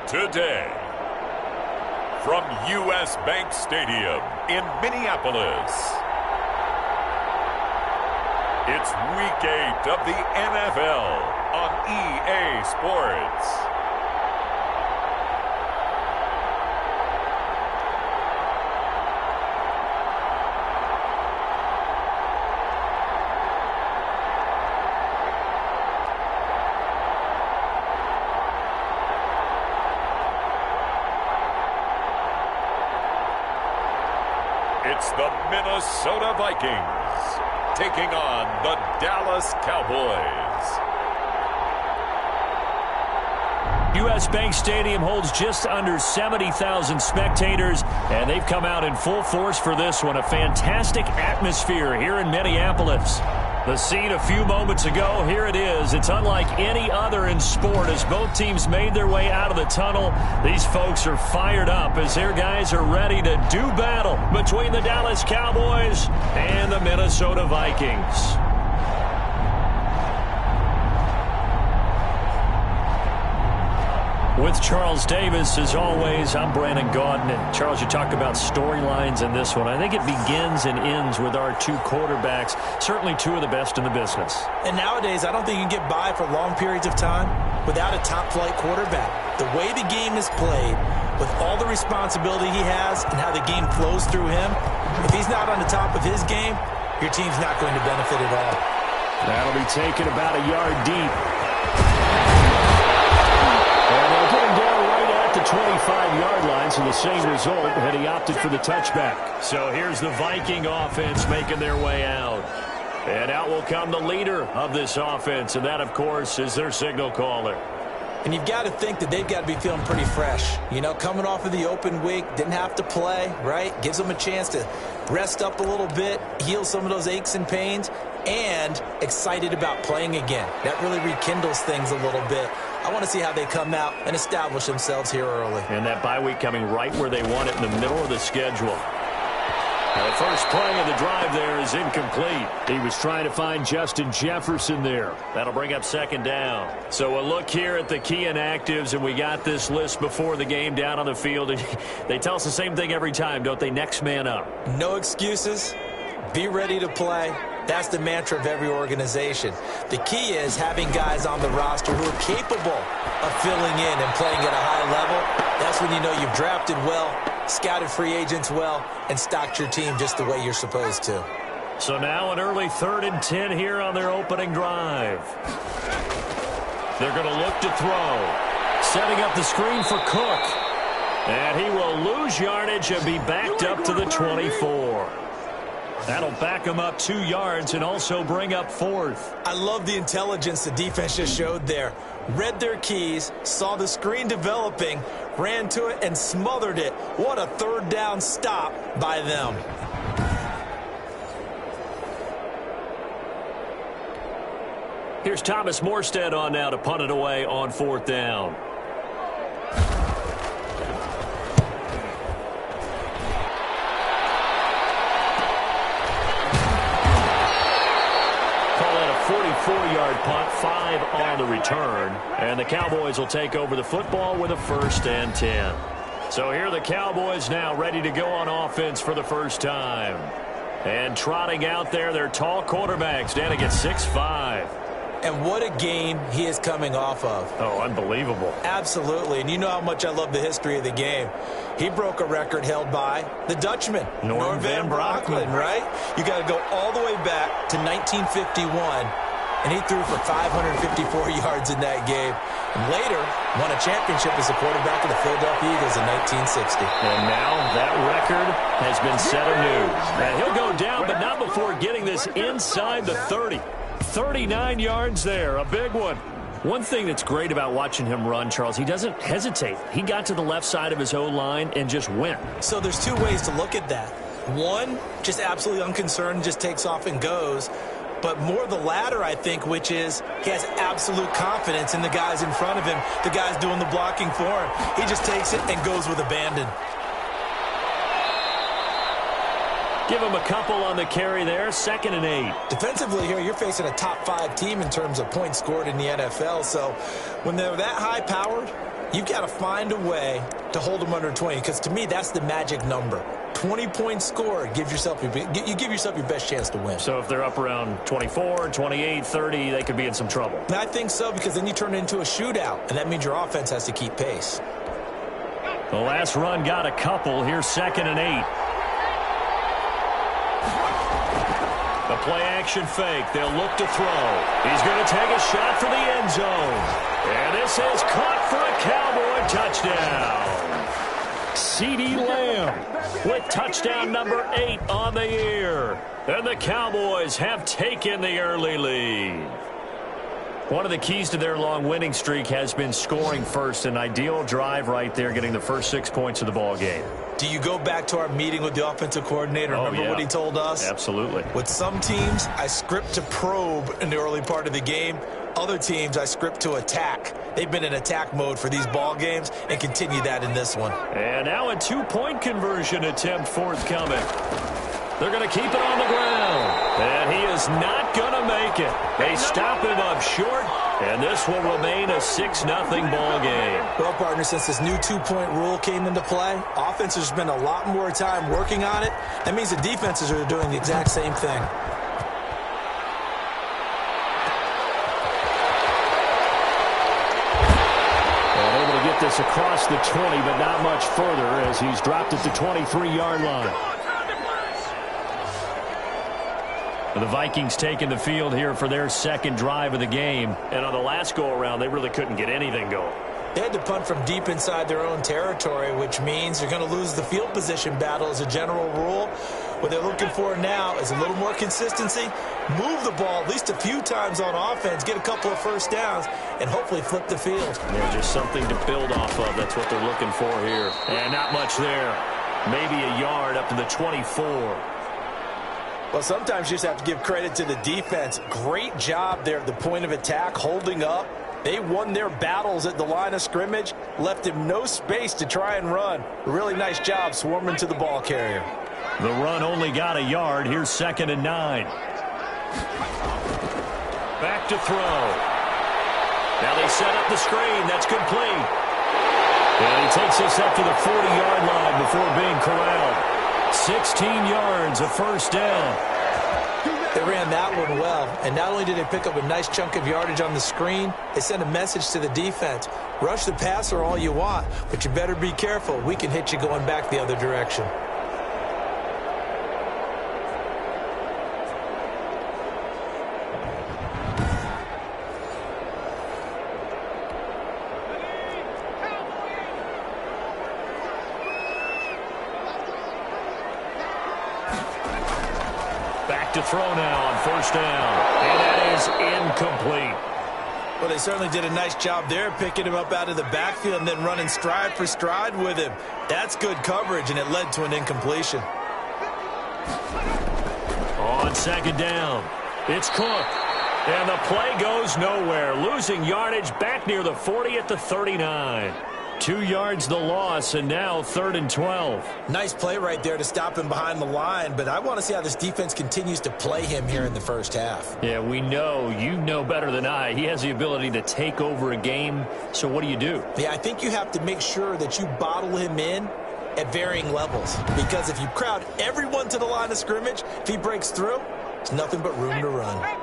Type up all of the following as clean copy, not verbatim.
Today, from U.S. Bank Stadium in Minneapolis, it's Week 8 of the NFL on EA Sports. It's the Minnesota Vikings taking on the Dallas Cowboys. U.S. Bank Stadium holds just under 70,000 spectators, and they've come out in full force for this one. A fantastic atmosphere here in Minneapolis. The scene a few moments ago, here it is. It's unlike any other in sport as both teams made their way out of the tunnel. These folks are fired up as their guys are ready to do battle between the Dallas Cowboys and the Minnesota Vikings. With Charles Davis, as always, I'm Brandon Gaudin. And Charles, you talk about storylines in this one. I think it begins and ends with our two quarterbacks, certainly two of the best in the business. And nowadays, I don't think you can get by for long periods of time without a top-flight quarterback. The way the game is played, with all the responsibility he has and how the game flows through him, if he's not on the top of his game, your team's not going to benefit at all. That'll be taken about a yard deep. And they'll get him down right at the 25-yard line, so the same result had he opted for the touchback. So here's the Viking offense making their way out. And out will come the leader of this offense, and that, of course, is their signal caller. And you've got to think that they've got to be feeling pretty fresh. You know, coming off of the open week, didn't have to play, right? Gives them a chance to rest up a little bit, heal some of those aches and pains, and excited about playing again. That really rekindles things a little bit. I want to see how they come out and establish themselves here early. And that bye week coming right where they want it in the middle of the schedule. The first play of the drive there is incomplete. He was trying to find Justin Jefferson there. That'll bring up second down. So a look here at the key inactives, and we got this list before the game down on the field. They tell us the same thing every time, don't they? Next man up. No excuses. Be ready to play. That's the mantra of every organization. The key is having guys on the roster who are capable of filling in and playing at a high level. That's when you know you've drafted well, scouted free agents well, and stocked your team just the way you're supposed to. So now an early 3rd and 10 here on their opening drive. They're going to look to throw. Setting up the screen for Cook. And he will lose yardage and be backed up to the 24. That'll back him up 2 yards and also bring up 4th. I love the intelligence the defense just showed there. Read their keys, saw the screen developing, ran to it, and smothered it. What a 3rd down stop by them. Here's Thomas Morstead on now to punt it away on 4th down. Call that a 44-yard punt, 5 on the return. And the Cowboys will take over the football with a 1st and 10. So here are the Cowboys now ready to go on offense for the first time. And trotting out there, their tall quarterback standing at 6'5". And what a game he is coming off of. Oh, unbelievable. Absolutely. And you know how much I love the history of the game. He broke a record held by the Dutchman, Norm Van Brocklin, right? You got to go all the way back to 1951, and he threw for 554 yards in that game. And later, won a championship as a quarterback of the Philadelphia Eagles in 1960. And now that record has been set anew. And he'll go down, but not before getting this inside the 30. 39 yards there, a big one. One thing that's great about watching him run, Charles, he doesn't hesitate. He got to the left side of his O-line and just went. So there's 2 ways to look at that. One, just absolutely unconcerned, just takes off and goes. But more the latter, I think, which is he has absolute confidence in the guys in front of him, the guys doing the blocking for him. He just takes it and goes with abandon. Give him a couple on the carry there, 2nd and 8. Defensively here, you're facing a top 5 team in terms of points scored in the NFL. So when they're that high-powered, You've got to find a way to hold them under 20, because to me, that's the magic number. 20-point score, you give yourself your best chance to win. So if they're up around 24, 28, 30, they could be in some trouble. And I think so, because then you turn it into a shootout, and that means your offense has to keep pace. The last run got a couple. Here's 2nd and 8. The play-action fake. They'll look to throw. He's going to take a shot for the end zone. And this is caught for a Cowboy touchdown. CeeDee Lamb with touchdown number 8 on the year. And the Cowboys have taken the early lead. One of the keys to their long winning streak has been scoring first. An ideal drive right there, getting the first 6 points of the ball game. Do you go back to our meeting with the offensive coordinator? Remember what he told us? Absolutely. With some teams, I script to probe in the early part of the game. Other teams, I script to attack. They've been in attack mode for these ball games and continue that in this one. And now a 2-point conversion attempt forthcoming. They're going to keep it on the ground. And he is not going to make it. They stop him up short, and this will remain a 6-0 ball game. Well, partner, since this new 2-point rule came into play, offenses spend a lot more time working on it. That means the defenses are doing the exact same thing. And able to get this across the 20, but not much further as he's dropped at the 23-yard line. The Vikings taking the field here for their second drive of the game. And on the last go-around, they really couldn't get anything going. They had to punt from deep inside their own territory, which means they're going to lose the field position battle as a general rule. What they're looking for now is a little more consistency, move the ball at least a few times on offense, get a couple of first downs, and hopefully flip the field. Yeah, just something to build off of. That's what they're looking for here. And not much there. Maybe a yard up to the 24. Well, sometimes you just have to give credit to the defense. Great job there at the point of attack, holding up. They won their battles at the line of scrimmage, left him no space to try and run. A really nice job swarming to the ball carrier. The run only got a yard. Here's 2nd and 9. Back to throw. Now they set up the screen. That's complete. And he takes this up to the 40-yard line before being corralled. 16 yards, a first down. They ran that one well, and not only did they pick up a nice chunk of yardage on the screen, they sent a message to the defense. Rush the passer all you want, but you better be careful. We can hit you going back the other direction. To throw now on first down, and that is incomplete. Well, they certainly did a nice job there, picking him up out of the backfield and then running stride for stride with him. That's good coverage, and it led to an incompletion. On 2nd down, it's Cook, and the play goes nowhere, losing yardage back near the 40 at the 39. 2 yards the loss, and now 3rd and 12. Nice play right there to stop him behind the line, but I want to see how this defense continues to play him here in the first half. Yeah, we know. You know better than I. He has the ability to take over a game, so what do you do? Yeah, I think you have to make sure that you bottle him in at varying levels, because if you crowd everyone to the line of scrimmage, if he breaks through, there's nothing but room to run.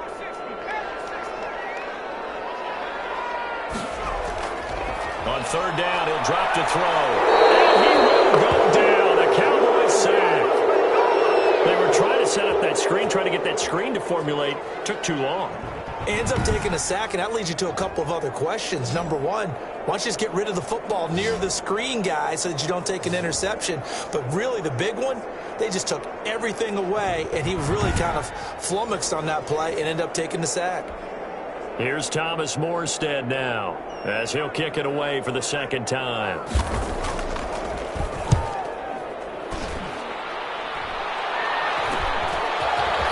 On 3rd down, he'll drop to throw. And he will go down. A Cowboys sack. They were trying to set up that screen, trying to get that screen to formulate. Took too long. Ends up taking a sack, and that leads you to a couple of other questions. Number one, why don't you just get rid of the football near the screen guy so that you don't take an interception? But really, the big one, they just took everything away, and he was really kind of flummoxed on that play and ended up taking the sack. Here's Thomas Morstead now, as he'll kick it away for the 2nd time.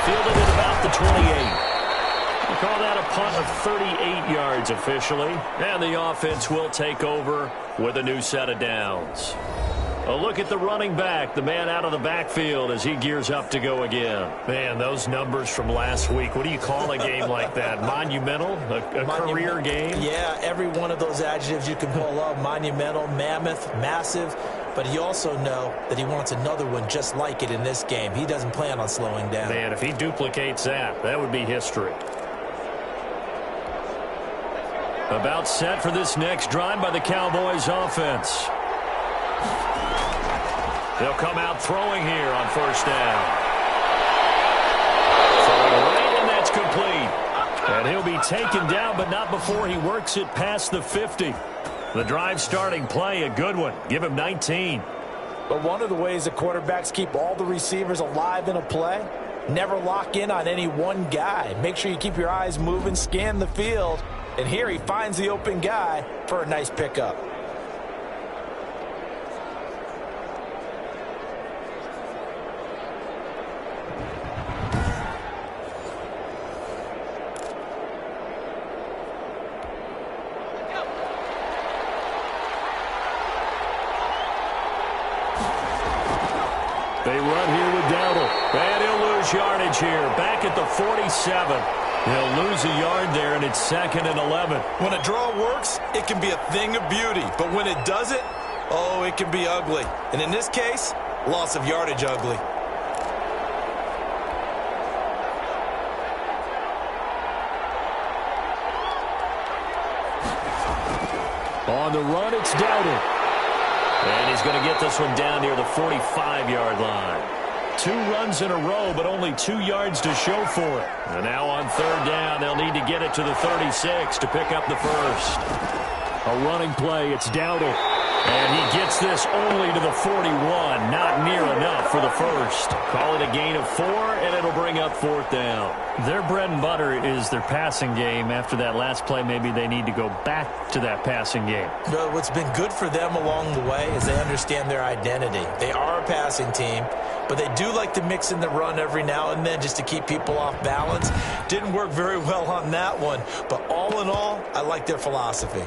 Fielded at about the 28. We call that a punt of 38 yards officially, and the offense will take over with a new set of downs. A look at the running back, the man out of the backfield as he gears up to go again. Man, those numbers from last week, what do you call a game like that? Monumental? A career game? Yeah, every one of those adjectives you can pull up. Monumental, mammoth, massive. But you also know that he wants another one just like it in this game. He doesn't plan on slowing down. Man, if he duplicates that, that would be history. About set for this next drive by the Cowboys offense. They'll come out throwing here on first down. Throwing right, and that's complete. And he'll be taken down, but not before he works it past the 50. The drive starting play, a good one. Give him 19. But one of the ways the quarterbacks keep all the receivers alive in a play, never lock in on any one guy. Make sure you keep your eyes moving, scan the field. And here he finds the open guy for a nice pickup. They run here with Dowdle. And he'll lose yardage here. Back at the 47. He'll lose a yard there, and it's 2nd and 11. When a draw works, it can be a thing of beauty. But when it doesn't, oh, it can be ugly. And in this case, loss of yardage ugly. On the run, it's Dowdle. And he's going to get this one down near the 45-yard line. 2 runs in a row, but only 2 yards to show for it. And now on third down, they'll need to get it to the 36 to pick up the first. A running play, it's Dowdle. And he gets this only to the 41. Not near enough for the first. Call it a gain of 4, and it'll bring up 4th down. Their bread and butter is their passing game. After that last play, maybe they need to go back to that passing game. But what's been good for them along the way is they understand their identity. They are a passing team, but they do like to mix in the run every now and then just to keep people off balance. Didn't work very well on that one, but all in all, I like their philosophy.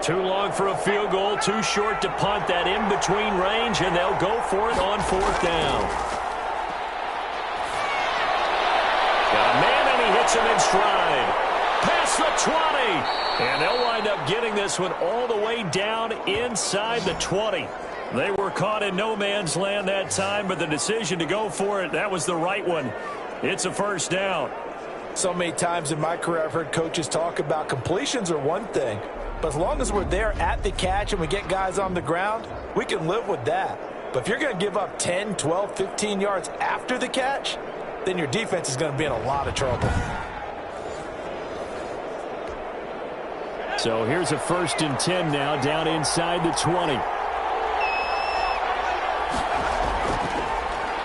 Too long for a field goal, too short to punt that in-between range, and they'll go for it on 4th down. Got a man, and he hits him in stride. Past the 20. And they'll wind up getting this one all the way down inside the 20. They were caught in no man's land that time, but the decision to go for it, that was the right one. It's a first down. So many times in my career I've heard coaches talk about completions are one thing, but as long as we're there at the catch and we get guys on the ground, we can live with that. But if you're going to give up 10, 12, 15 yards after the catch, then your defense is going to be in a lot of trouble. So here's a 1st and 10 now, down inside the 20.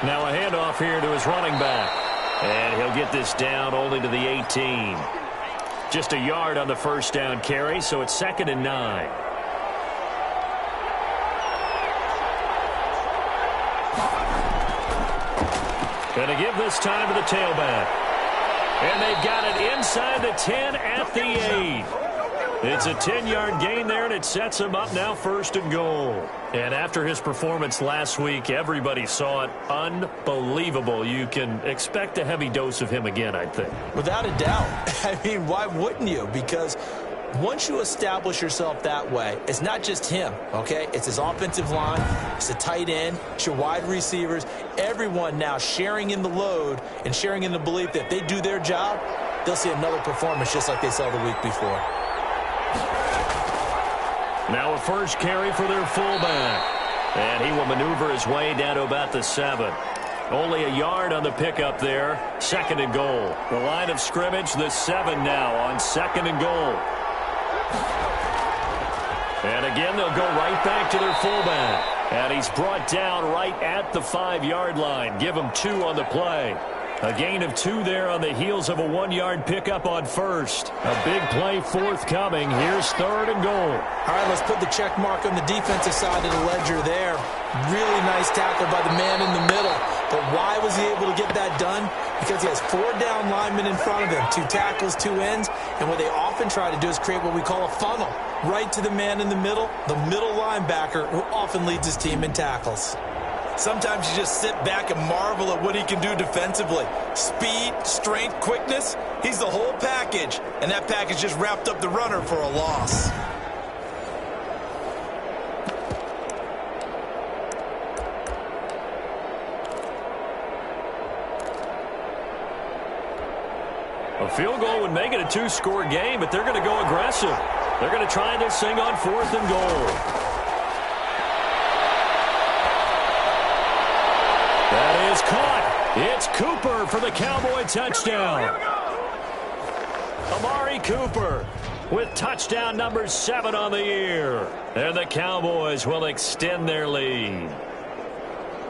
Now a handoff here to his running back. And he'll get this down only to the 18. Just a yard on the first down carry, so it's 2nd and 9. Going to give this time to the tailback. And they've got it inside the 10 at the 8. It's a 10-yard gain there, and it sets him up now 1st and goal. And after his performance last week, everybody saw it. Unbelievable. You can expect a heavy dose of him again, I think. Without a doubt. I mean, why wouldn't you? Because once you establish yourself that way, it's not just him, okay? It's his offensive line, it's the tight end, it's your wide receivers, everyone now sharing in the load and sharing in the belief that if they do their job, they'll see another performance just like they saw the week before. Now a first carry for their fullback. And he will maneuver his way down to about the 7. Only a yard on the pickup there. 2nd and goal. The line of scrimmage, the 7 now on 2nd and goal. And again, they'll go right back to their fullback. And he's brought down right at the 5-yard line. Give him 2 on the play. A gain of 2 there on the heels of a 1-yard pickup on first. A big play forthcoming. Here's 3rd and goal. All right, let's put the check mark on the defensive side of the ledger there. Really nice tackle by the man in the middle. But why was he able to get that done? Because he has 4 down linemen in front of him, 2 tackles, 2 ends, and what they often try to do is create what we call a funnel, right to the man in the middle linebacker, who often leads his team in tackles. Sometimes you just sit back and marvel at what he can do defensively. Speed, strength, quickness, he's the whole package, and that package just wrapped up the runner for a loss. A field goal would make it a 2-score game, but they're going to go aggressive. They're going to try this thing on 4th and goal. That is caught. It's Cooper for the Cowboy touchdown. Amari Cooper with touchdown number 7 on the year. And the Cowboys will extend their lead.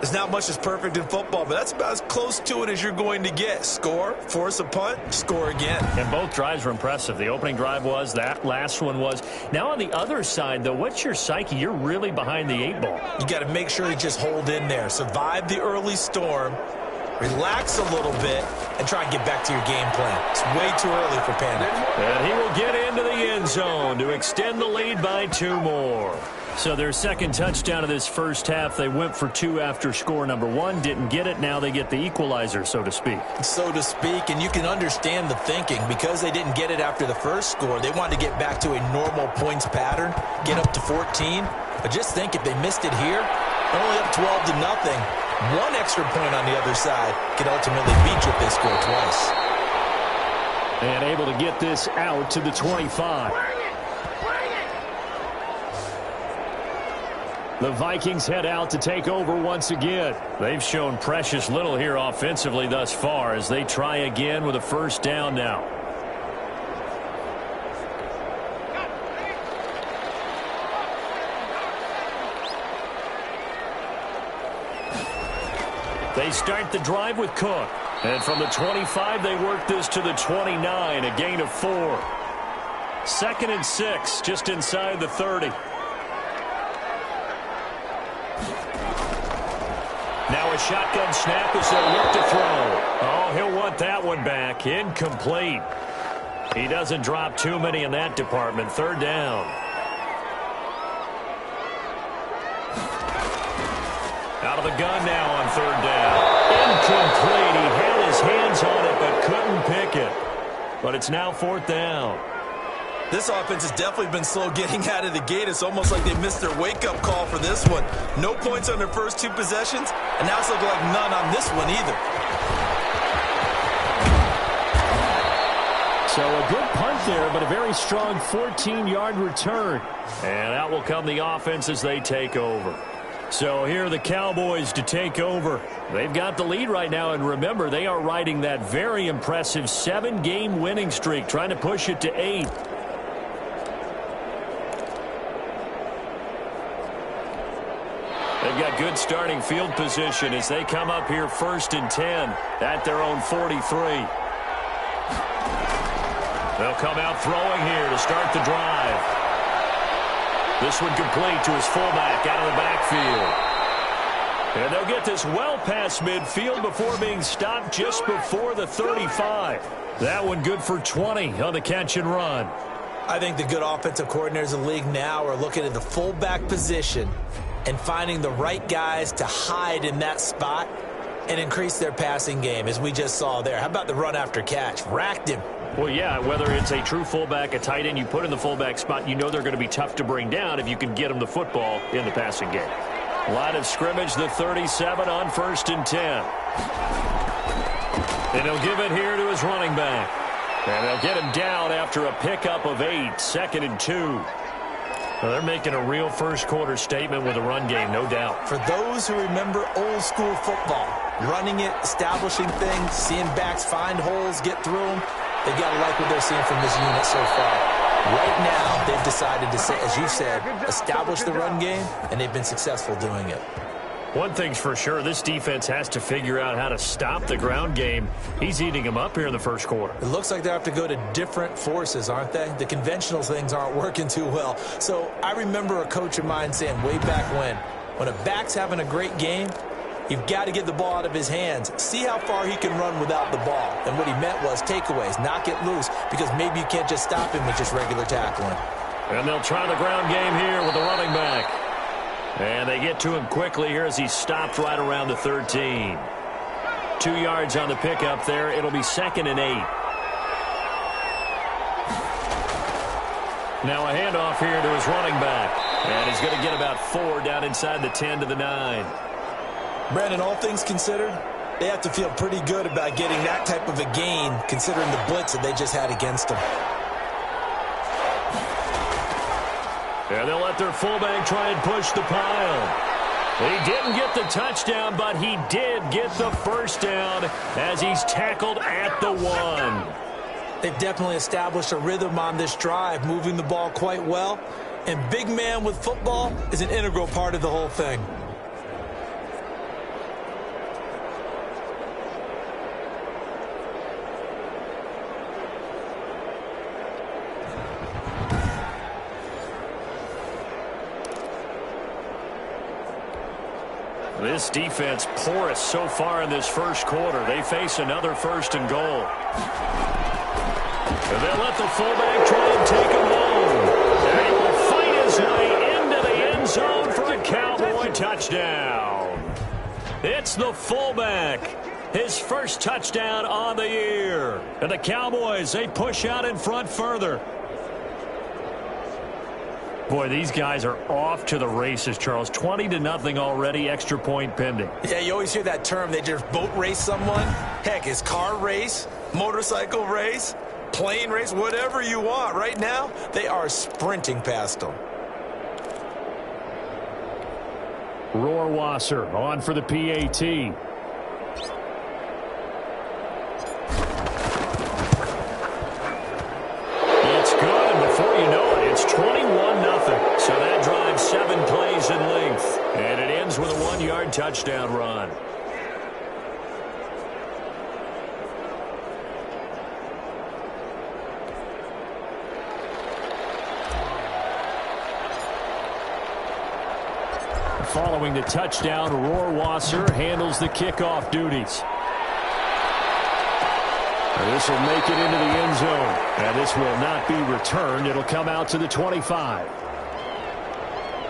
There's not much that's perfect in football, but that's about as close to it as you're going to get. Score, force a punt, score again. And both drives were impressive. The opening drive was, that last one was. Now on the other side, though, what's your psyche? You're really behind the 8 ball. You got to make sure you just hold in there. Survive the early storm, relax a little bit, and try and get back to your game plan. It's way too early for panic. And he will get into the end zone to extend the lead by 2 more. So their second touchdown of this first half, they went for 2 after score number 1. Didn't get it. Now they get the equalizer, so to speak. So to speak, and you can understand the thinking. Because they didn't get it after the first score, they wanted to get back to a normal points pattern, get up to 14. But just think, if they missed it here, they're only up 12-0. 1 extra point on the other side could ultimately beat you if they score twice. And able to get this out to the 25. The Vikings head out to take over once again. They've shown precious little here offensively thus far as they try again with a first down now. They start the drive with Cook. And from the 25, they work this to the 29, a gain of 4. 2nd and 6, just inside the 30. Now a shotgun snap as they look to throw. Oh, he'll want that one back. Incomplete. He doesn't drop too many in that department. 3rd down. Out of the gun now on 3rd down. Incomplete. He had his hands on it but couldn't pick it. But it's now 4th down. This offense has definitely been slow getting out of the gate. It's almost like they missed their wake-up call for this one. No points on their first 2 possessions, and now it's looking like none on this one either. So a good punt there, but a very strong 14-yard return. And out will come the offense as they take over. So here are the Cowboys to take over. They've got the lead right now, and remember, they are riding that very impressive 7-game winning streak, trying to push it to 8. They've got good starting field position as they come up here 1st and 10 at their own 43. They'll come out throwing here to start the drive. This one complete to his fullback out of the backfield. And they'll get this well past midfield before being stopped just before the 35. That one good for 20 on the catch and run. I think the good offensive coordinators in the league now are looking at the fullback position and finding the right guys to hide in that spot and increase their passing game, as we just saw there. How about the run after catch? Racked him. Well, yeah, whether it's a true fullback, a tight end, you put in the fullback spot, you know they're going to be tough to bring down if you can get them the football in the passing game. Line of scrimmage, the 37 on 1st and 10. And he'll give it here to his running back. And they'll get him down after a pickup of 8, 2nd and 2. Well, they're making a real first-quarter statement with a run game, no doubt. For those who remember old-school football, running it, establishing things, seeing backs find holes, get through them, they've got to like what they're seeing from this unit so far. Right now, they've decided to, say, as you said, establish the run game, and they've been successful doing it. One thing's for sure, this defense has to figure out how to stop the ground game. He's eating them up here in the first quarter. It looks like they have to go to different forces, aren't they? The conventional things aren't working too well. So I remember a coach of mine saying way back when a back's having a great game, You've got to get the ball out of his hands. See how far he can run without the ball. And what he meant was takeaways, knock it loose, because maybe you can't just stop him with just regular tackling. And they'll try the ground game here with the running back. And they get to him quickly here as he stopped right around the 13. 2 yards on the pickup there. It'll be 2nd and 8. Now a handoff here to his running back. And he's going to get about 4 down inside the 10 to the 9. Brandon, all things considered, they have to feel pretty good about getting that type of a gain considering the blitz that they just had against them. And they'll let their fullback try and push the pile. He didn't get the touchdown, but he did get the first down as he's tackled at the 1. They've definitely established a rhythm on this drive, moving the ball quite well. And big man with football is an integral part of the whole thing. This defense porous so far in this first quarter. They face another 1st and goal. And they'll let the fullback try and take him home. And he will fight his way into the end zone for a Cowboy touchdown. It's the fullback. His first touchdown on the year. And the Cowboys, they push out in front further. Boy, these guys are off to the races, Charles. 20-0 already, extra point pending. Yeah, you always hear that term. They just boat race someone. Heck, it's car race, motorcycle race, plane race, whatever you want. Right now, they are sprinting past them. Rohrwasser on for the PAT. It's good, and before you know it, it's 21-0. So that drives 7 plays in length. And it ends with a 1-yard touchdown run. Following the touchdown, Rohrwasser handles the kickoff duties. This will make it into the end zone. And this will not be returned. It'll come out to the 25.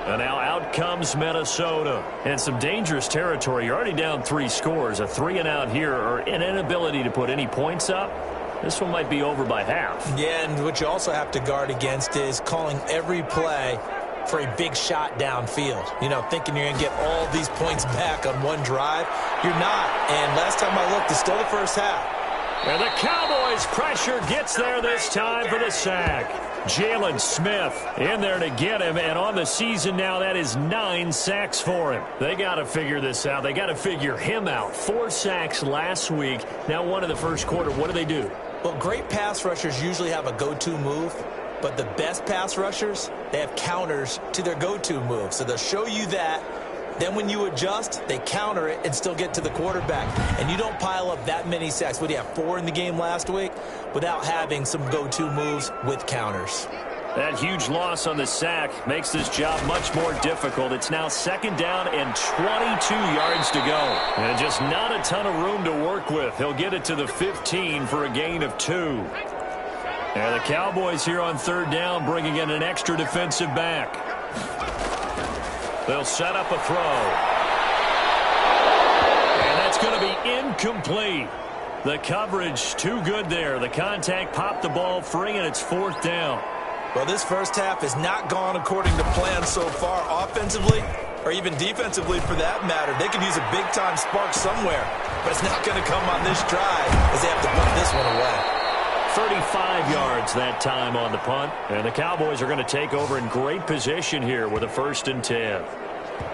And now out comes Minnesota. And some dangerous territory. You're already down 3 scores. A 3-and-out here, or an inability to put any points up. This one might be over by half. Yeah, and what you also have to guard against is calling every play for a big shot downfield. You know, thinking you're going to get all these points back on one drive. You're not. And last time I looked, it's still the first half. And the Cowboys' pressure gets there this time for the sack. Jalen Smith in there to get him, and on the season now, that is 9 sacks for him. They got to figure this out. They got to figure him out. 4 sacks last week. Now 1 in the first quarter. What do they do? Well, great pass rushers usually have a go-to move, but the best pass rushers, they have counters to their go-to move. So they'll show you that. Then when you adjust, they counter it and still get to the quarterback. And you don't pile up that many sacks. What do you have, 4 in the game last week? Without having some go-to moves with counters. That huge loss on the sack makes this job much more difficult. It's now 2nd down and 22 yards to go. And just not a ton of room to work with. He'll get it to the 15 for a gain of 2. And the Cowboys here on 3rd down bringing in an extra defensive back. They'll set up a throw. And that's going to be incomplete. The coverage too good there. The contact popped the ball free, and it's 4th down. Well, this first half has not gone according to plan so far offensively, or even defensively for that matter. They could use a big-time spark somewhere, but it's not going to come on this drive as they have to put this one away. 35 yards that time on the punt. And the Cowboys are going to take over in great position here with a 1st and 10.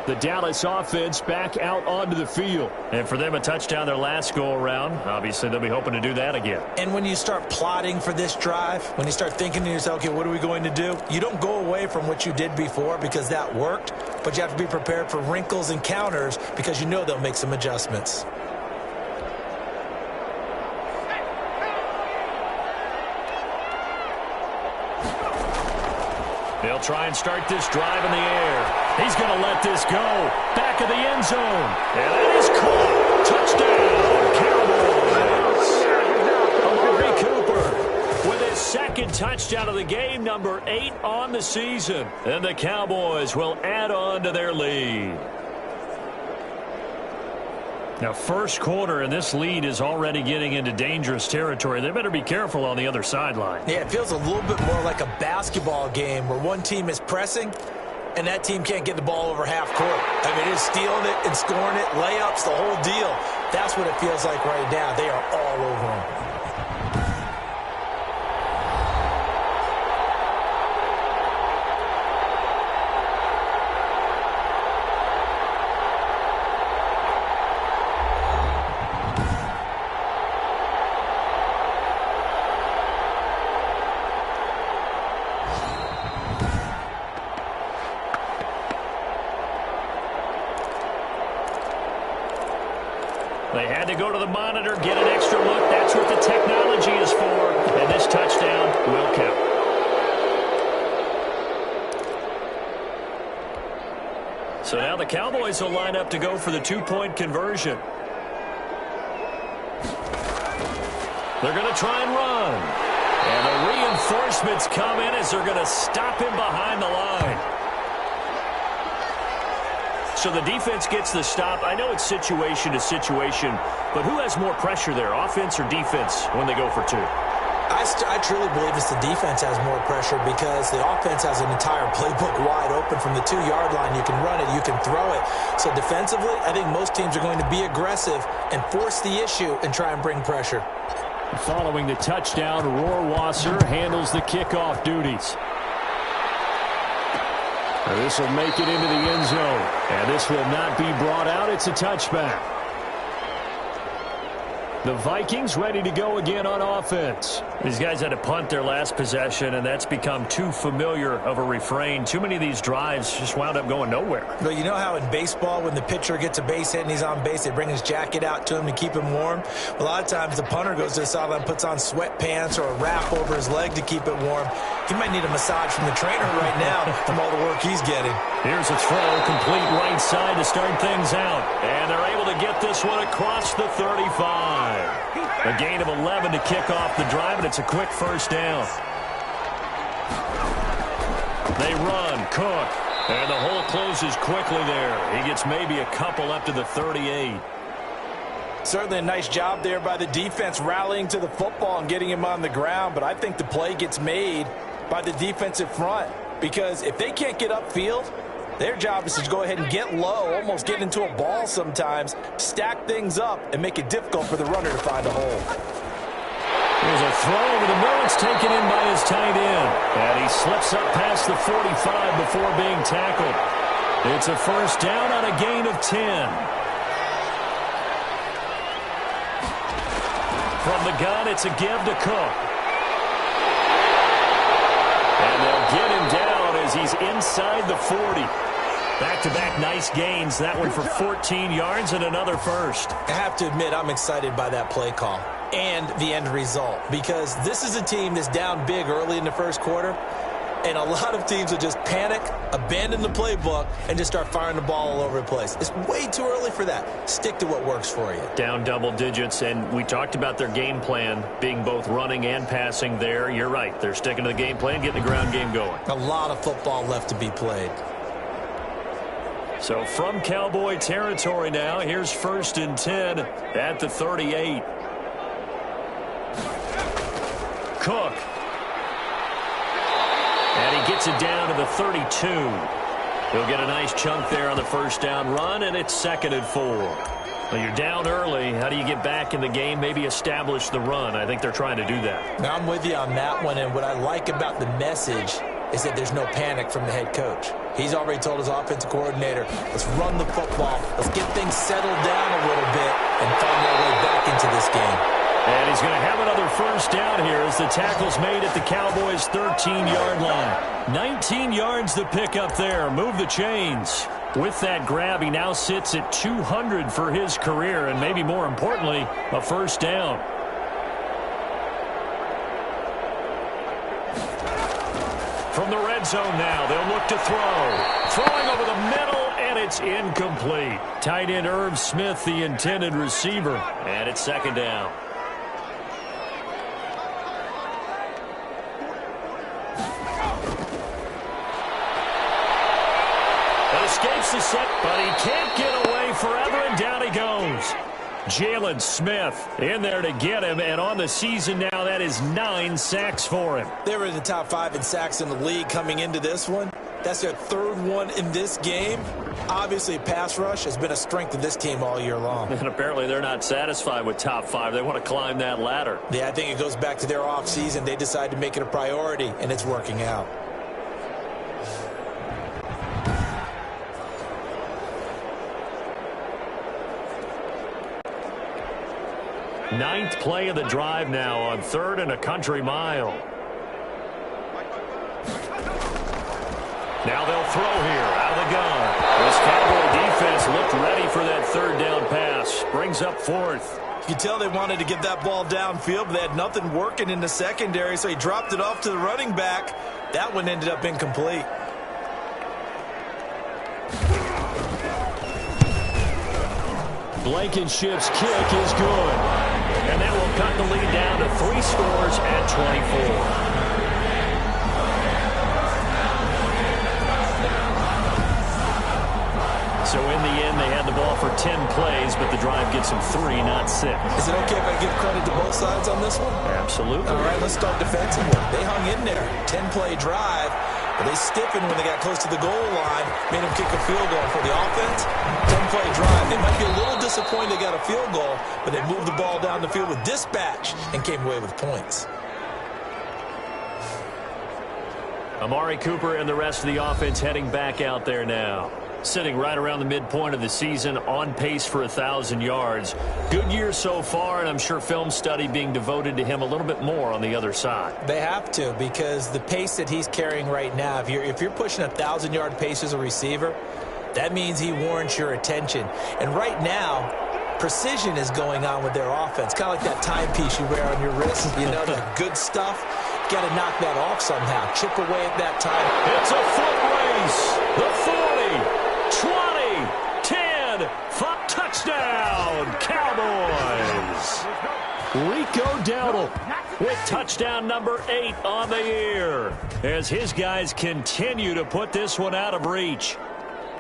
The Dallas offense back out onto the field. And for them, a touchdown their last go-around. Obviously, they'll be hoping to do that again. And when you start plotting for this drive, when you start thinking to yourself, okay, what are we going to do? You don't go away from what you did before because that worked, but you have to be prepared for wrinkles and counters because you know they'll make some adjustments. They'll try and start this drive in the air. He's going to let this go. Back of the end zone. And that is caught. Touchdown, Cowboys. Amari Cooper with his second touchdown of the game, number 8 on the season. And the Cowboys will add on to their lead. Now, first quarter, and this lead is already getting into dangerous territory. They better be careful on the other sideline. Yeah, it feels a little bit more like a basketball game where one team is pressing and that team can't get the ball over half court. I mean, it's stealing it and scoring it, layups, the whole deal. That's what it feels like right now. They are all over them. They had to go to the monitor, get an extra look. That's what the technology is for. And this touchdown will count. So now the Cowboys will line up to go for the two-point conversion. They're going to try and run. And the reinforcements come in as they're going to stop him behind the line. So the defense gets the stop. I know it's situation to situation, but who has more pressure there, offense or defense, when they go for two? I truly believe it's the defense has more pressure because the offense has an entire playbook wide open from the 2-yard line. You can run it, you can throw it. So defensively, I think most teams are going to be aggressive and force the issue and try and bring pressure. Following the touchdown, Rohrwasser handles the kickoff duties. This will make it into the end zone. And this will not be brought out. It's a touchback. The Vikings ready to go again on offense. These guys had to punt their last possession, and that's become too familiar of a refrain. Too many of these drives just wound up going nowhere. But you know how in baseball, when the pitcher gets a base hit and he's on base, they bring his jacket out to him to keep him warm? A lot of times the punter goes to the sideline, puts on sweatpants or a wrap over his leg to keep it warm. He might need a massage from the trainer right now from all the work he's getting. Here's a throw, complete right side to start things out. And they're able to get this one across the 35. A gain of 11 to kick off the drive, and it's a quick first down. They run, Cook, and the hole closes quickly there. He gets maybe a couple up to the 38. Certainly a nice job there by the defense rallying to the football and getting him on the ground, but I think the play gets made by the defensive front because if they can't get upfield, their job is to go ahead and get low, almost get into a ball sometimes, stack things up, and make it difficult for the runner to find a hole. There's a throw over the middle. It's taken in by his tight end. And he slips up past the 45 before being tackled. It's a first down on a gain of 10. From the gun, it's a give to Cook. And they'll get him down as he's inside the 40. Back-to-back nice gains. That one for 14 yards and another first. I have to admit, I'm excited by that play call and the end result because this is a team that's down big early in the first quarter, and a lot of teams will just panic, abandon the playbook, and just start firing the ball all over the place. It's way too early for that. Stick to what works for you. Down double digits, and we talked about their game plan being both running and passing there. You're right. They're sticking to the game plan, getting the ground game going. A lot of football left to be played. So from Cowboy territory now, here's 1st and 10 at the 38. Cook. And he gets it down to the 32. He'll get a nice chunk there on the first down run, and it's 2nd and 4. Well, you're down early. How do you get back in the game, maybe establish the run? I think they're trying to do that. Now, I'm with you on that one, and what I like about the message is that there's no panic from the head coach. He's already told his offensive coordinator, let's run the football, let's get things settled down a little bit and find our way back into this game. And he's going to have another first down here as the tackle's made at the Cowboys' 13-yard line. 19 yards to pick up there. Move the chains. With that grab, he now sits at 200 for his career, and maybe more importantly, a first down. From from the red zone now. They'll look to throw. Throwing over the middle, and it's incomplete. Tight end Irv Smith, the intended receiver. And it's second down. Escapes the set, but he can't get away forever, and down he goes. Jalen Smith in there to get him, and on the season now, that is 9 sacks for him. They were in the top 5 in sacks in the league coming into this one. That's their 3rd one in this game. Obviously, pass rush has been a strength of this team all year long. And apparently they're not satisfied with top 5. They want to climb that ladder. Yeah, I think it goes back to their offseason. They decided to make it a priority, and it's working out. Ninth play of the drive now on 3rd and a country mile. Now they'll throw here out of the gun. This Cowboy defense looked ready for that 3rd down pass. Brings up 4th. You can tell they wanted to get that ball downfield, but they had nothing working in the secondary, so he dropped it off to the running back. That one ended up incomplete. Blankenship's kick is good. And that will cut the lead down to 3 scores at 24. So in the end, they had the ball for 10 plays, but the drive gets them 3, not 6. Is it okay if I give credit to both sides on this one? Absolutely. All right, let's start defensively. They hung in there. 10-play drive, but they stiffened when they got close to the goal line, made them kick a field goal. For the offense, 10-play drive. They might be a little disappointed they got a field goal, but they moved the ball down the field with dispatch and came away with points. Amari Cooper and the rest of the offense heading back out there now. Sitting right around the midpoint of the season, on pace for 1,000 yards. Good year so far, and I'm sure film study being devoted to him a little bit more on the other side. They have to, because the pace that he's carrying right now, if you're pushing 1,000-yard pace as a receiver, that means he warrants your attention. And right now, precision is going on with their offense. Kind of like that timepiece you wear on your wrist, you know, the good stuff. Got to knock that off somehow. Chip away at that time. It's a foot race. The 40. 20, 10, 5, touchdown, Cowboys. Rico Dowdle with touchdown number 8 on the year as his guys continue to put this one out of reach.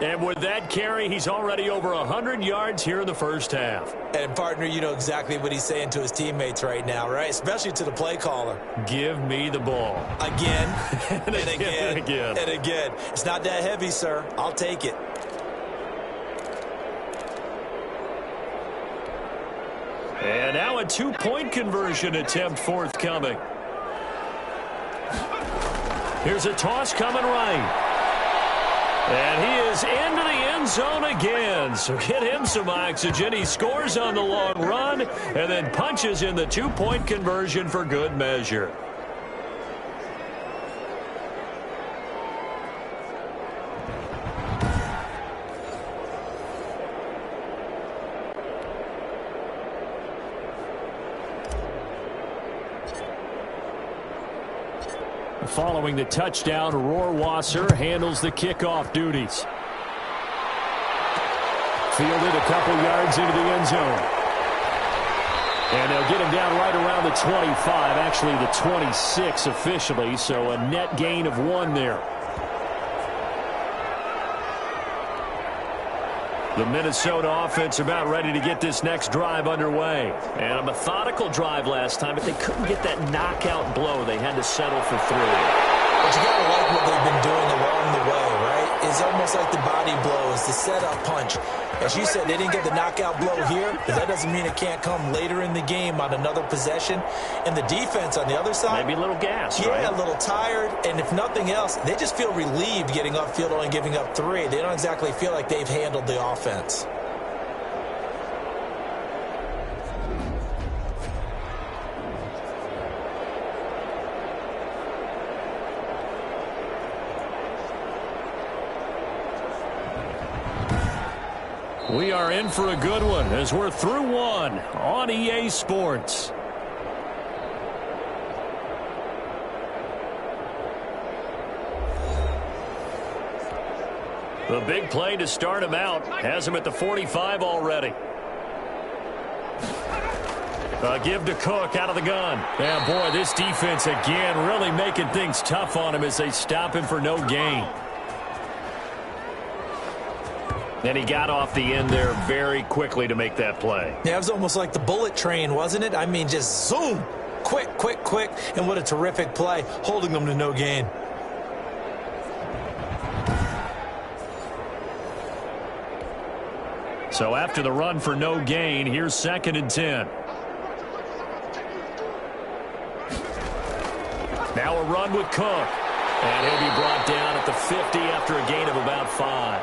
And with that carry, he's already over 100 yards here in the first half. And, partner, you know exactly what he's saying to his teammates right now, right? Especially to the play caller. Give me the ball. Again, and again, again, and again. It's not that heavy, sir. I'll take it. And now a 2-point conversion attempt forthcoming. Here's a toss coming right. And he is into the end zone again. So get him some oxygen. He scores on the long run and then punches in the 2-point conversion for good measure. Following the touchdown, Rohrwasser handles the kickoff duties. Fielded a couple yards into the end zone. And they'll get him down right around the 25, actually the 26 officially, so a net gain of 1 there. The Minnesota offense about ready to get this next drive underway. And a methodical drive last time, but they couldn't get that knockout blow. They had to settle for 3. But you got to like what they've been doing along the way, right? It's almost like the body blow is the setup punch. As you said, they didn't get the knockout blow here, but that doesn't mean it can't come later in the game on another possession. And the defense on the other side, maybe a little gas, yeah, right? A little tired. And if nothing else, they just feel relieved getting upfield only giving up 3. They don't exactly feel like they've handled the offense. We are in for a good one as we're through 1 on EA Sports. The big play to start him out has him at the 45 already. Give to Cook out of the gun. Yeah, boy, this defense again really making things tough on him as they stop him for no gain. And he got off the end there very quickly to make that play. Yeah, it was almost like the bullet train, wasn't it? I mean, just zoom. Quick, quick, quick. And what a terrific play, holding them to no gain. So after the run for no gain, here's 2nd and 10. Now a run with Cook. And he'll be brought down at the 50 after a gain of about 5.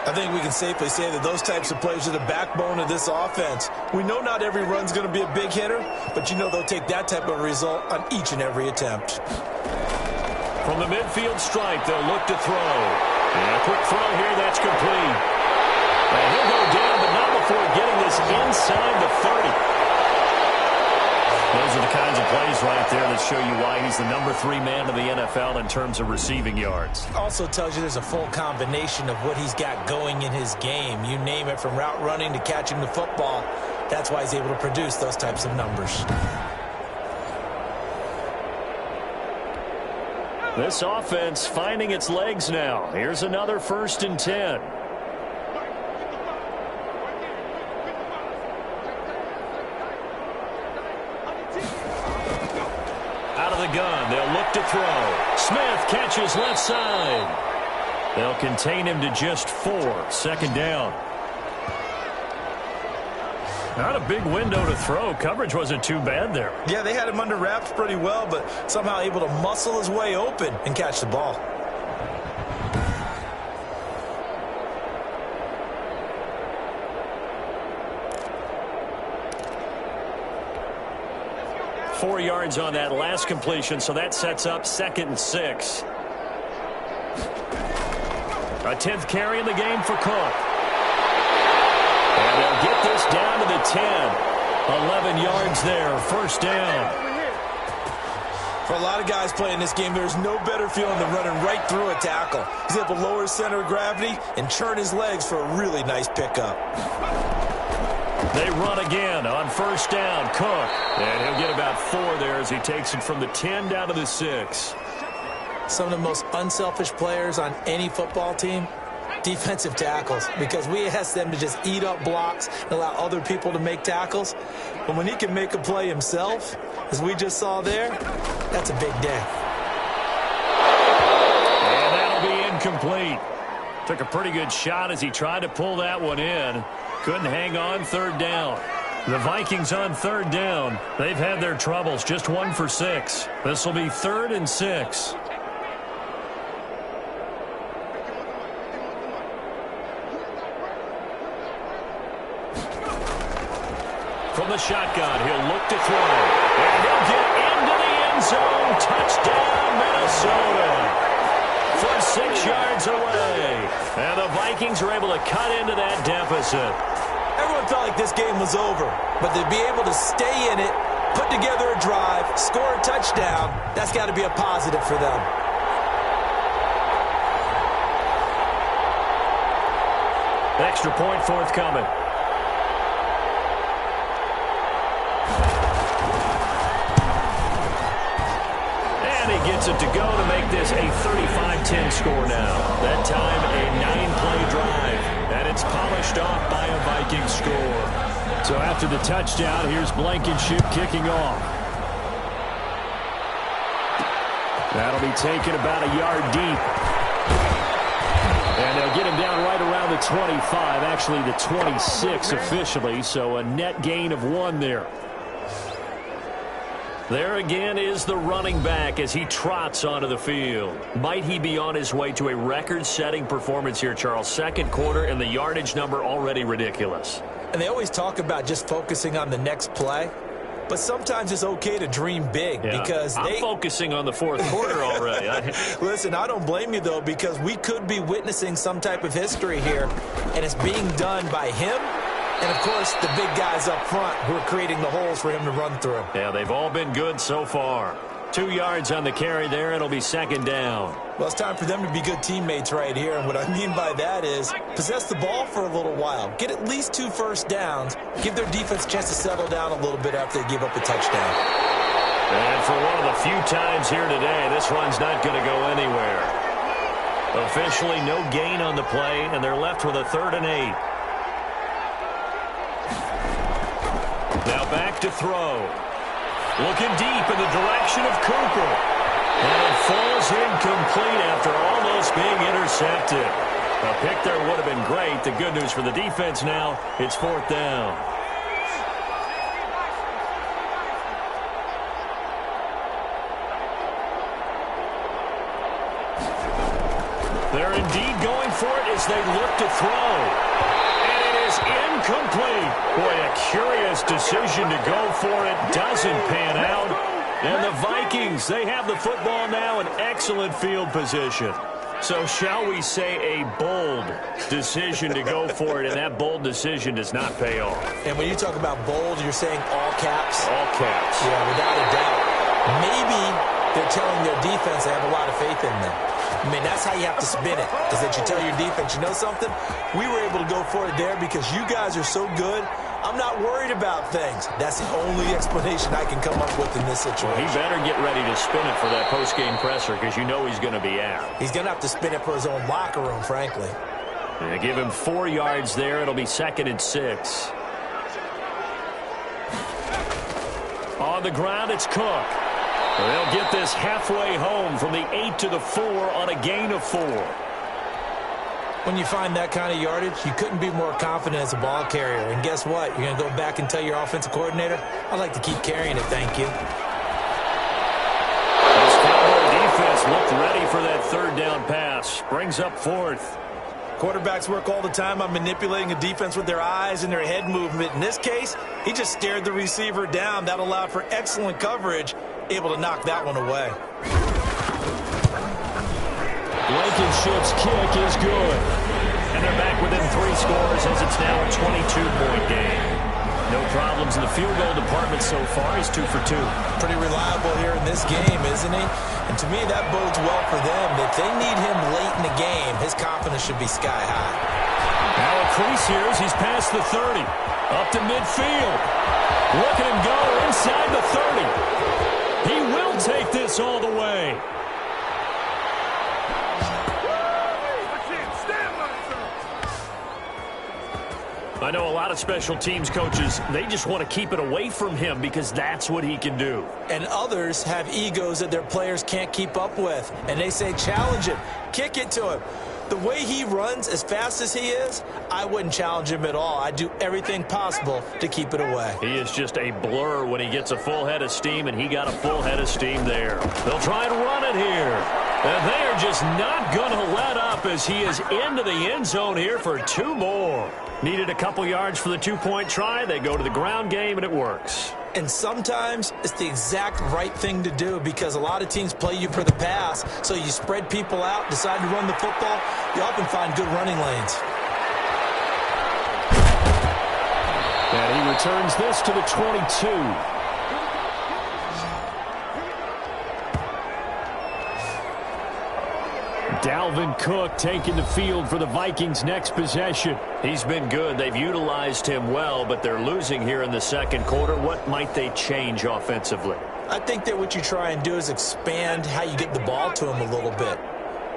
I think we can safely say that those types of plays are the backbone of this offense. We know not every run's going to be a big hitter, but you know they'll take that type of result on each and every attempt. From the midfield stripe, they'll look to throw. And a quick throw here, that's complete. And he'll go down, but not before getting this inside the 30. Those are the kinds of plays right there that show you why he's the number 3 man in the NFL in terms of receiving yards. Also tells you there's a full combination of what he's got going in his game. You name it, from route running to catching the football. That's why he's able to produce those types of numbers. This offense finding its legs now. Here's another 1st and 10. Gun. They'll look to throw. Smith catches left side. They'll contain him to just 4. 2nd down. Not a big window to throw. Coverage wasn't too bad there. Yeah, they had him under wraps pretty well, but somehow able to muscle his way open and catch the ball. Four yards on that last completion, so that sets up 2nd and 6. A 10th carry in the game for Cook. And they'll get this down to the 10. 11 yards there, 1st down. For a lot of guys playing this game, there's no better feeling than running right through a tackle. He's able to lower his center of gravity and churn his legs for a really nice pickup. They run again on 1st down. Cook. And he'll get about 4 there as he takes it from the 10 down to the 6. Some of the most unselfish players on any football team, defensive tackles, because we ask them to just eat up blocks and allow other people to make tackles. But when he can make a play himself, as we just saw there, that's a big day. And that'll be incomplete. Took a pretty good shot as he tried to pull that one in. Couldn't hang on, 3rd down. The Vikings on 3rd down. They've had their troubles, just 1 for 6. This will be 3rd and 6. From the shotgun, he'll look to throw. And he'll get into the end zone. Touchdown, Minnesota. From 6 yards away. And the Vikings are able to cut into that deficit. Everyone felt like this game was over, but to be able to stay in it, put together a drive, score a touchdown, that's got to be a positive for them. Extra point forthcoming. And he gets it to go to make this a 35-10 score now. That time a 9-play drive. And it's polished off by a Viking score. So after the touchdown, here's Blankenship kicking off. That'll be taken about a yard deep. And they'll get him down right around the 25, actually the 26 officially, so a net gain of 1 there. There again is the running back as he trots onto the field. Might he be on his way to a record-setting performance here, Charles? 2nd quarter and the yardage number already ridiculous. And they always talk about just focusing on the next play. But sometimes it's okay to dream big because I'm focusing on the 4th quarter already. Listen, I don't blame you, though, because we could be witnessing some type of history here, and it's being done by him and, of course, the big guys up front who are creating the holes for him to run through. Yeah, they've all been good so far. 2 yards on the carry there. It'll be second down. Well, it's time for them to be good teammates right here. And what I mean by that is possess the ball for a little while. Get at least 2 first downs. Give their defense a chance to settle down a little bit after they give up a touchdown. And for one of the few times here today, this run's not going to go anywhere. Officially no gain on the play, and they're left with a 3rd and 8. Now back to throw. Looking deep in the direction of Cooper. And it falls incomplete after almost being intercepted. A pick there would have been great. The good news for the defense now, it's 4th down. They're indeed going for it as they look to throw. And it is incomplete. Boy, a curious decision to go for it. Doesn't pan out. And the Vikings, they have the football now in excellent field position. So shall we say a bold decision to go for it, and that bold decision does not pay off. And when you talk about bold, you're saying all caps? All caps. Yeah, without a doubt. Maybe they're telling their defense they have a lot of faith in them. I mean, that's how you have to spin it, is that you tell your defense, you know something? We were able to go for it there because you guys are so good. I'm not worried about things. That's the only explanation I can come up with in this situation. Well, he better get ready to spin it for that post-game presser because you know he's going to be out. He's going to have to spin it for his own locker room, frankly. They give him 4 yards there. It'll be 2nd and 6. On the ground, it's Cook. They'll get this halfway home from the 8 to the 4 on a gain of 4. When you find that kind of yardage, you couldn't be more confident as a ball carrier. And guess what? You're going to go back and tell your offensive coordinator, I'd like to keep carrying it, thank you. This Cowboy defense looked ready for that 3rd down pass. Brings up 4th. Quarterbacks work all the time on manipulating a defense with their eyes and their head movement. In this case, he just stared the receiver down. That allowed for excellent coverage, able to knock that one away. Blankenship's kick is good. And they're back within 3 scores as it's now a 22-point game. No problems in the field goal department so far. He's 2 for 2. Pretty reliable here in this game, isn't he? And to me, that bodes well for them. If they need him late in the game, his confidence should be sky high. Now a crease here as he's past the 30. Up to midfield. Look at him go inside the 30. He will take this all the way. I know a lot of special teams coaches, they just want to keep it away from him because that's what he can do. And others have egos that their players can't keep up with. And they say, challenge him, kick it to him. The way he runs as fast as he is, I wouldn't challenge him at all. I'd do everything possible to keep it away. He is just a blur when he gets a full head of steam, and he got a full head of steam there. They'll try and run it here. And they are just not going to let up as he is into the end zone here for 2 more. Needed a couple yards for the 2-point try. They go to the ground game, and it works. And sometimes it's the exact right thing to do because a lot of teams play you for the pass. So you spread people out, decide to run the football. You often find good running lanes. And he returns this to the 22. Dalvin Cook taking the field for the Vikings' next possession. He's been good. They've utilized him well, but they're losing here in the 2nd quarter. What might they change offensively? I think that what you try and do is expand how you get the ball to him a little bit.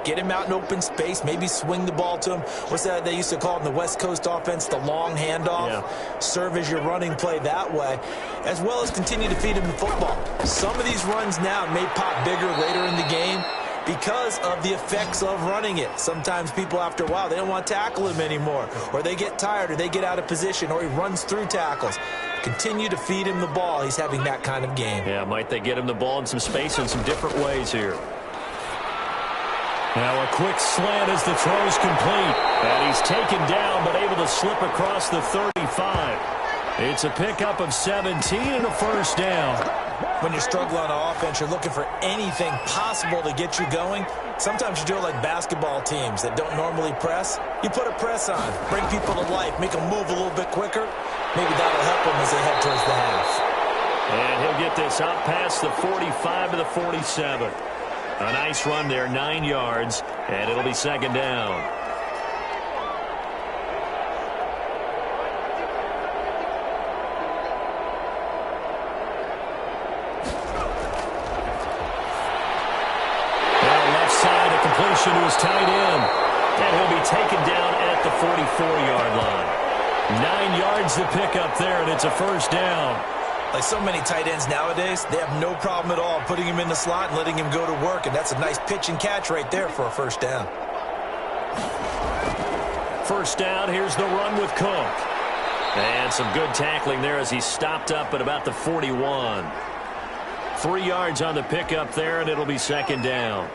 Get him out in open space, maybe swing the ball to him. What's that they used to call it in the West Coast offense, the long handoff? Yeah. Serve as your running play that way, as well as continue to feed him the football. Some of these runs now may pop bigger later in the game because of the effects of running it. Sometimes people, after a while, they don't want to tackle him anymore, or they get tired, or they get out of position, or he runs through tackles. Continue to feed him the ball. He's having that kind of game. Yeah, might they get him the ball in some space in some different ways here. Now a quick slant as the throw's complete. And he's taken down, but able to slip across the 35. It's a pickup of 17 and a first down. When you're struggling on offense, you're looking for anything possible to get you going. Sometimes you do it like basketball teams that don't normally press. You put a press on, bring people to life, make them move a little bit quicker. Maybe that'll help them as they head towards the half. And he'll get this up past the 45 to the 47. A nice run there, 9 yards, and it'll be second down. Now left side, a completion to his tight end. And he'll be taken down at the 44-yard line. 9 yards to pick up there, and it's a first down. Like so many tight ends nowadays, they have no problem at all putting him in the slot and letting him go to work, and that's a nice pitch and catch right there for a first down. First down, here's the run with Cook. And some good tackling there as he stopped up at about the 41. 3 yards on the pickup there, and it'll be second down.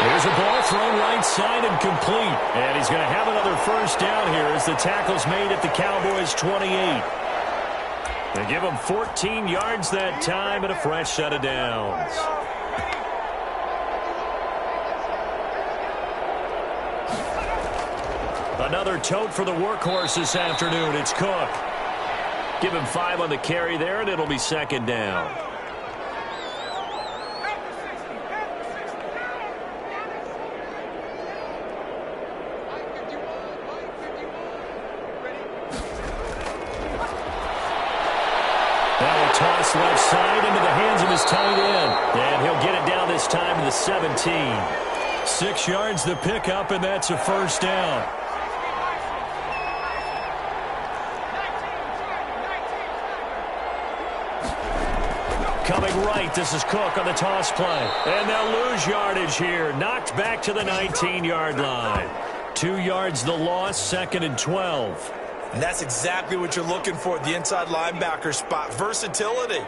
Here's a ball thrown right side and complete. And he's going to have another first down here as the tackle's made at the Cowboys' 28. They give him 14 yards that time and a fresh set of downs. Another tote for the workhorse this afternoon. It's Cook. Give him 5 on the carry there, and it'll be second down. Toss left side into the hands of his tight end. And he'll get it down this time to the 17. 6 yards to pick up, and that's a first down. Coming right, this is Cook on the toss play. And they'll lose yardage here. Knocked back to the 19-yard line. 2 yards the loss, second and 12. And that's exactly what you're looking for at the inside linebacker spot. Versatility.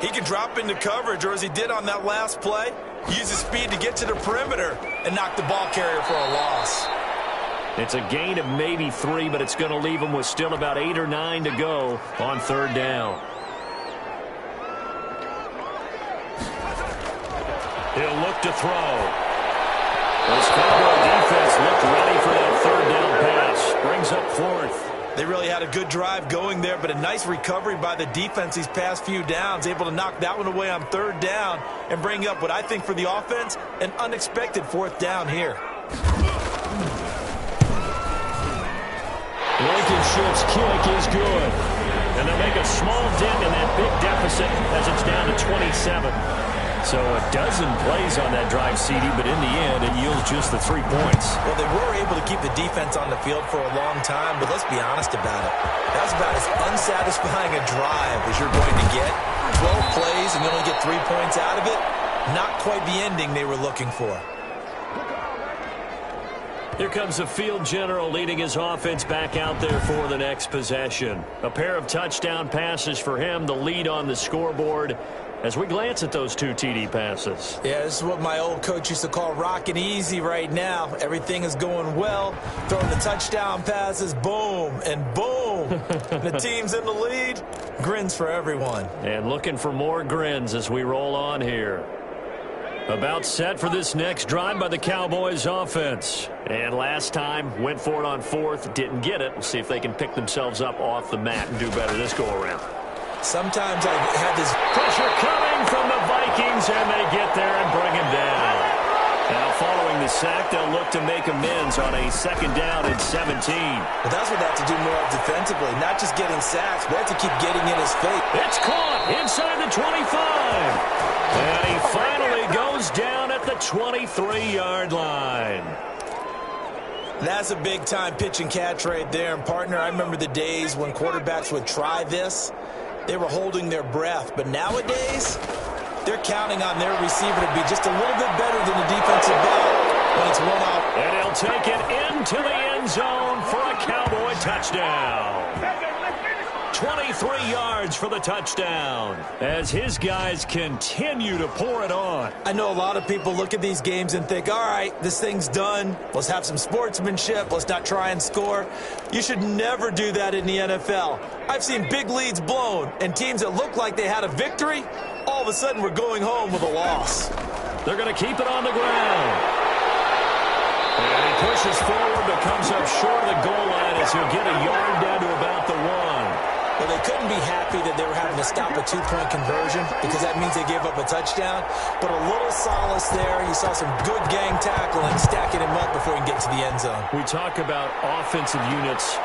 He can drop into coverage, or as he did on that last play, use his speed to get to the perimeter and knock the ball carrier for a loss. It's a gain of maybe 3, but it's going to leave him with still about 8 or 9 to go on third down. He'll look to throw. This Cowboy defense looked ready for that third down pass. Brings up fourth. They really had a good drive going there, but a nice recovery by the defense these past few downs, able to knock that one away on third down and bring up what I think for the offense, an unexpected fourth down here. Blankenship's kick is good. And they'll make a small dent in that big deficit as it's down to 27. So a dozen plays on that drive, CD, but in the end, it yields just the 3 points. Well, they were able to keep the defense on the field for a long time, but let's be honest about it. That's about as unsatisfying a drive as you're going to get. 12 plays and you only get 3 points out of it. Not quite the ending they were looking for. Here comes the field general leading his offense back out there for the next possession. A pair of touchdown passes for him, the lead on the scoreboard. As we glance at those 2 TD passes. Yeah, this is what my old coach used to call rocking easy right now. Everything is going well. Throwing the touchdown passes, boom, and boom. The team's in the lead. Grins for everyone. And looking for more grins as we roll on here. About set for this next drive by the Cowboys offense. And last time, went for it on fourth, didn't get it. We'll see if they can pick themselves up off the mat and do better this go-around. Sometimes I have this pressure coming from the Vikings, and they get there and bring him down. Now, following the sack, they'll look to make amends on a second down and 17. But that's what they have to do more of defensively, not just getting sacks, but have to keep getting in his face. It's caught inside the 25. And he finally goes down at the 23-yard line. That's a big-time pitch and catch right there. And, partner, I remember the days when quarterbacks would try this. They were holding their breath. But nowadays, they're counting on their receiver to be just a little bit better than the defensive back when it's one out. And he'll take it into the end zone for a Cowboy touchdown. 23 yards for the touchdown as his guys continue to pour it on. I know a lot of people look at these games and think, all right, this thing's done. Let's have some sportsmanship. Let's not try and score. You should never do that in the NFL. I've seen big leads blown and teams that looked like they had a victory, all of a sudden we're going home with a loss. They're going to keep it on the ground. And he pushes forward but comes up short of the goal line as he'll get a yard down to about the 1. Well, they couldn't be happy that they were having to stop a two-point conversion because that means they gave up a touchdown. But a little solace there. You saw some good gang tackling, stacking him up before he can get to the end zone. We talk about offensive units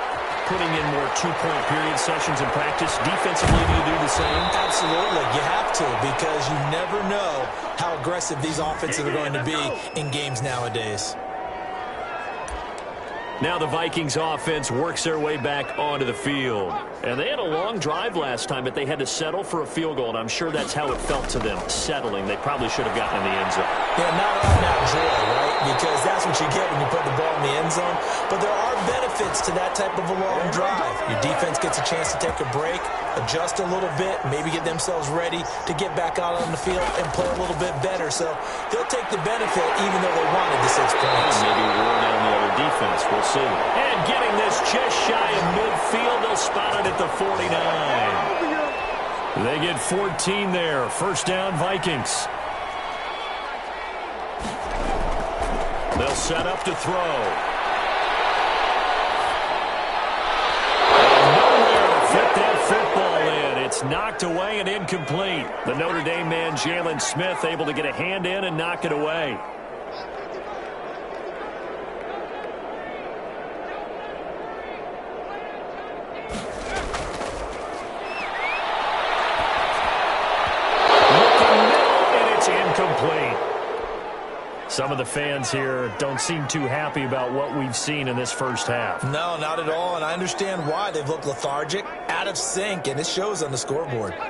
putting in more two-point period sessions in practice. Defensively, do you do the same? Absolutely. You have to because you never know how aggressive these offenses are going to be in games nowadays. Now the Vikings offense works their way back onto the field. And they had a long drive last time, but they had to settle for a field goal, and I'm sure that's how it felt to them, settling. They probably should have gotten in the end zone. Yeah, not joy, right? Because that's what you get when you put the ball in the end zone. But there are benefits to that type of a long drive. Your defense gets a chance to take a break, adjust a little bit, maybe get themselves ready to get back out on the field and play a little bit better. So they'll take the benefit even though they wanted the 6 points. Maybe wear down the other defense. We'll see. And getting this just shy of midfield, they'll spot it at the 49. They get 14 there. First down, Vikings. They'll set up to throw. And nowhere to fit that football in. It's knocked away and incomplete. The Notre Dame man, Jalen Smith, able to get a hand in and knock it away. Some of the fans here don't seem too happy about what we've seen in this first half. No, not at all, and I understand why. They've looked lethargic, out of sync, and it shows on the scoreboard. Got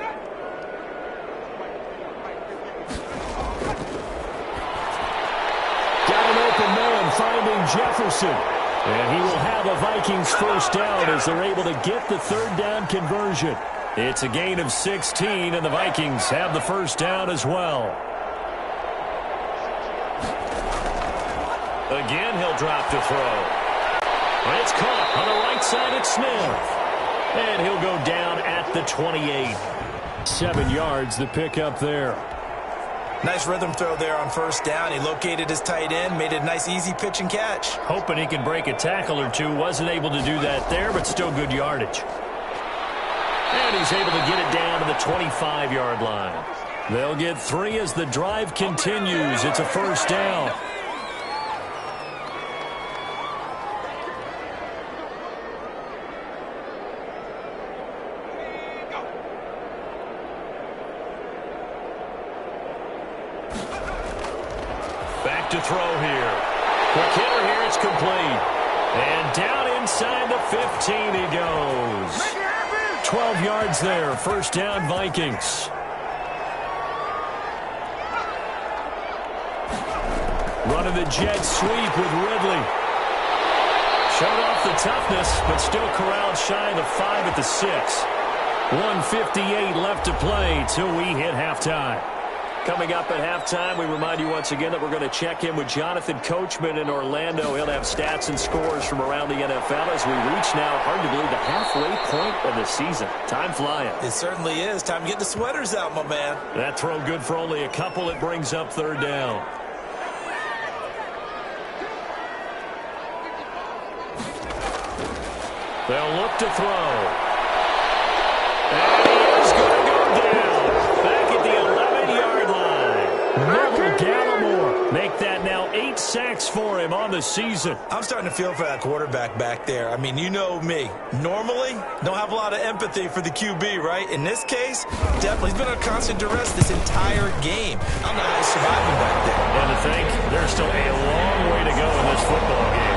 an open man finding Jefferson. And he will have a Vikings first down as they're able to get the third down conversion. It's a gain of 16, and the Vikings have the first down as well. Again, he'll drop to throw. It's caught on the right side at Smith. And he'll go down at the 28. 7 yards, the pickup there. Nice rhythm throw there on first down. He located his tight end, made it a nice, easy pitch and catch. Hoping he can break a tackle or two. Wasn't able to do that there, but still good yardage. And he's able to get it down to the 25-yard line. They'll get 3 as the drive continues. It's a first down. Back to throw here. Quick hitter here, it's complete. And down inside the 15 he goes. 12 yards there, first down Vikings. Running the jet sweep with Ridley. Showed off the toughness, but still corralled shy of the 5 at the 6. 1:58 left to play till we hit halftime. Coming up at halftime, we remind you once again that we're going to check in with Jonathan Coachman in Orlando. He'll have stats and scores from around the NFL as we reach now, hard to believe, the halfway point of the season. Time flying. It certainly is. Time to get the sweaters out, my man. That throw good for only a couple. It brings up third down. They'll look to throw. And he is going to go down. Back at the 11-yard line. Neville Gallimore. Make that now 8 sacks for him on the season. I'm starting to feel for that quarterback back there. I mean, you know me. Normally, don't have a lot of empathy for the QB, right? In this case, definitely. He's been under constant duress this entire game. I don't know how he's surviving back there. And to think, there's still a long way to go in this football game.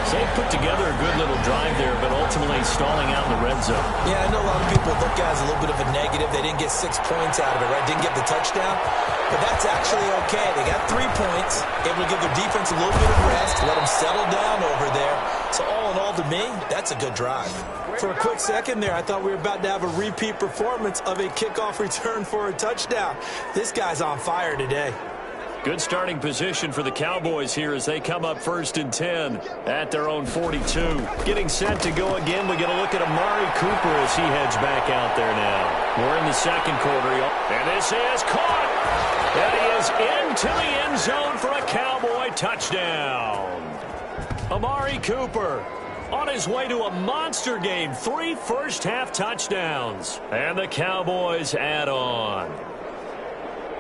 So they put together a good little drive there, but ultimately stalling out in the red zone. Yeah, I know a lot of people look at it as a little bit of a negative. They didn't get 6 points out of it, right? Didn't get the touchdown. But that's actually okay. They got 3 points. Able to give their defense a little bit of rest, let them settle down over there. So all in all, to me, that's a good drive. For a quick second there, I thought we were about to have a repeat performance of a kickoff return for a touchdown. This guy's on fire today. Good starting position for the Cowboys here as they come up 1st and 10 at their own 42. Getting set to go again, we get a look at Amari Cooper as he heads back out there now. We're in the second quarter, and this is caught. And he is into the end zone for a Cowboy touchdown. Amari Cooper on his way to a monster game, 3 first-half touchdowns. And the Cowboys add on.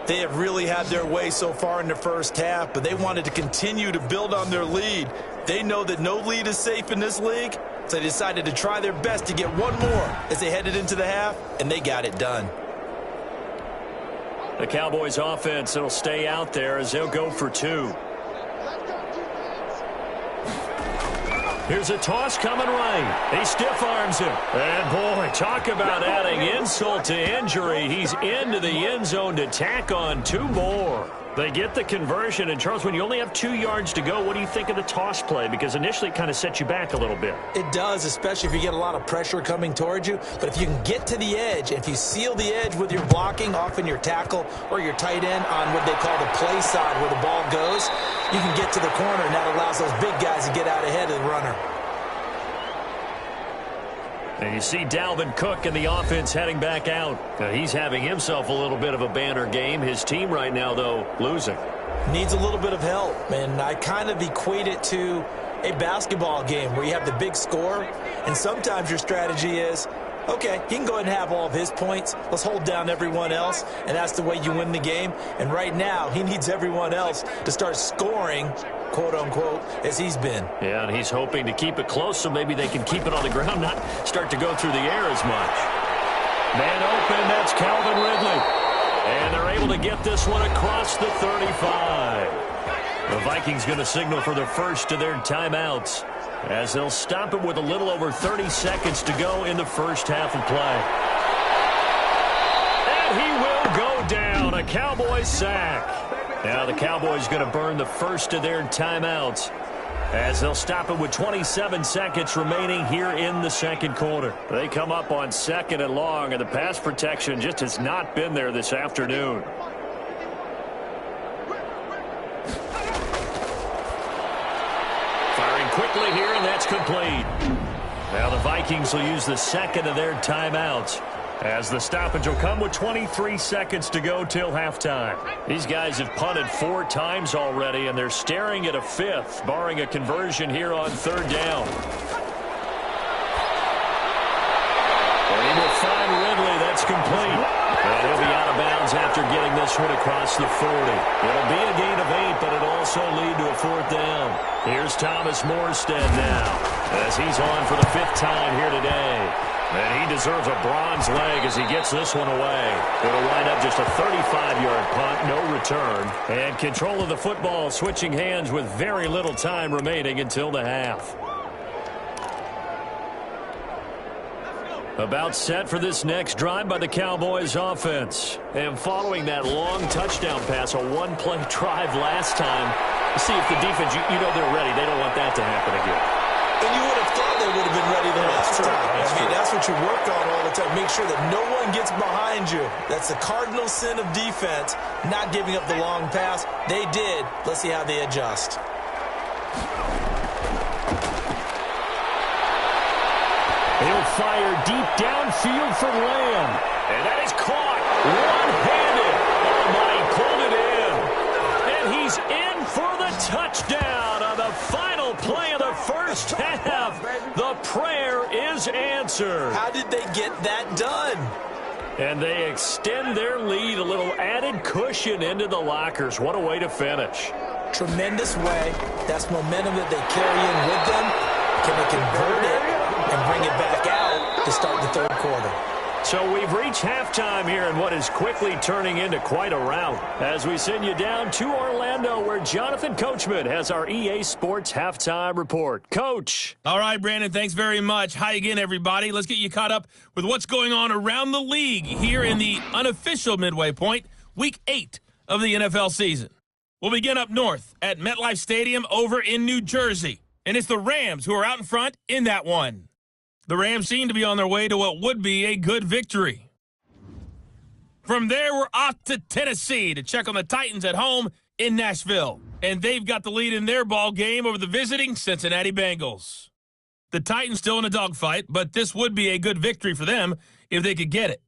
They have really had their way so far in the first half, but they wanted to continue to build on their lead. They know that no lead is safe in this league, so they decided to try their best to get one more as they headed into the half, and they got it done. The Cowboys offense will stay out there as they'll go for 2. Here's a toss coming right. He stiff arms him. And boy, talk about adding insult to injury. He's into the end zone to tack on 2 more. They get the conversion. And Charles, when you only have 2 yards to go, what do you think of the toss play? Because initially it kind of sets you back a little bit. It does, especially if you get a lot of pressure coming towards you. But if you can get to the edge, if you seal the edge with your blocking, often your tackle or your tight end on what they call the play side where the ball goes, you can get to the corner, and that allows those big guys to get out ahead of the runner. And you see Dalvin Cook and the offense heading back out. He's having himself a little bit of a banner game. His team right now, though, losing. Needs a little bit of help, and I kind of equate it to a basketball game where you have the big score, and sometimes your strategy is, okay, he can go ahead and have all of his points. Let's hold down everyone else, and that's the way you win the game. And right now, he needs everyone else to start scoring, quote-unquote, as he's been. Yeah, and he's hoping to keep it close so maybe they can keep it on the ground, not start to go through the air as much. Man open, that's Calvin Ridley. And they're able to get this one across the 35. The Vikings going to signal for the first of their timeouts as they'll stop it with a little over 30 seconds to go in the first half of play. And he will go down, a Cowboys sack. Now the Cowboys going to burn the first of their timeouts as they'll stop it with 27 seconds remaining here in the second quarter. They come up on 2nd and long, and the pass protection just has not been there this afternoon. Firing quickly here, and that's complete. Now the Vikings will use the second of their timeouts as the stoppage will come with 23 seconds to go till halftime. These guys have punted 4 times already, and they're staring at a 5th, barring a conversion here on 3rd down. And he will find Ridley. That's complete. And he'll be out of bounds after getting this one across the 40. It'll be a gain of 8, but it'll also lead to a 4th down. Here's Thomas Morstead now as he's on for the 5th time here today. And he deserves a bronze leg as he gets this one away. It'll wind up just a 35-yard punt, no return. And control of the football switching hands with very little time remaining until the half. About set for this next drive by the Cowboys offense. And following that long touchdown pass, a 1-play drive last time, see if the defense, you know they're ready. They don't want that to happen again. And you would have thought they would have been ready the last time. I mean, that's what you work on all the time. Make sure that no one gets behind you. That's the cardinal sin of defense, not giving up the long pass. They did. Let's see how they adjust. He'll fire deep downfield for Lamb. And that is caught one-handed. Oh, my, he pulled it in. And he's in for the touchdown on the final play of the first half. The prayer is answered. How did they get that done? And they extend their lead, a little added cushion into the lockers. What a way to finish. Tremendous way. That's momentum that they carry in with them. Can they convert it and bring it back out to start the 3rd quarter? So we've reached halftime here in what is quickly turning into quite a rout as we send you down to Orlando where Jonathan Coachman has our EA Sports Halftime Report. Coach. All right, Brandon, thanks very much. Hi again, everybody. Let's get you caught up with what's going on around the league here in the unofficial midway point, Week 8 of the NFL season. We'll begin up north at MetLife Stadium over in New Jersey, and it's the Rams who are out in front in that one. The Rams seem to be on their way to what would be a good victory. From there, we're off to Tennessee to check on the Titans at home in Nashville, and they've got the lead in their ball game over the visiting Cincinnati Bengals. The Titans still in a dogfight, but this would be a good victory for them if they could get it.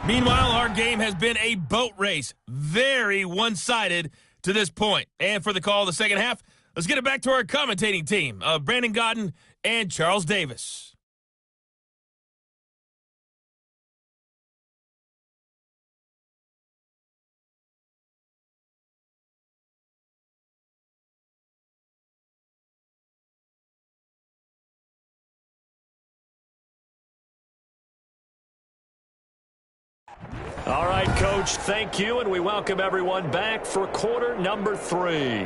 Meanwhile, our game has been a boat race, very one-sided to this point. And for the call of the second half, let's get it back to our commentating team of Brandon Godden and Charles Davis. All right, Coach, thank you, and we welcome everyone back for quarter number 3.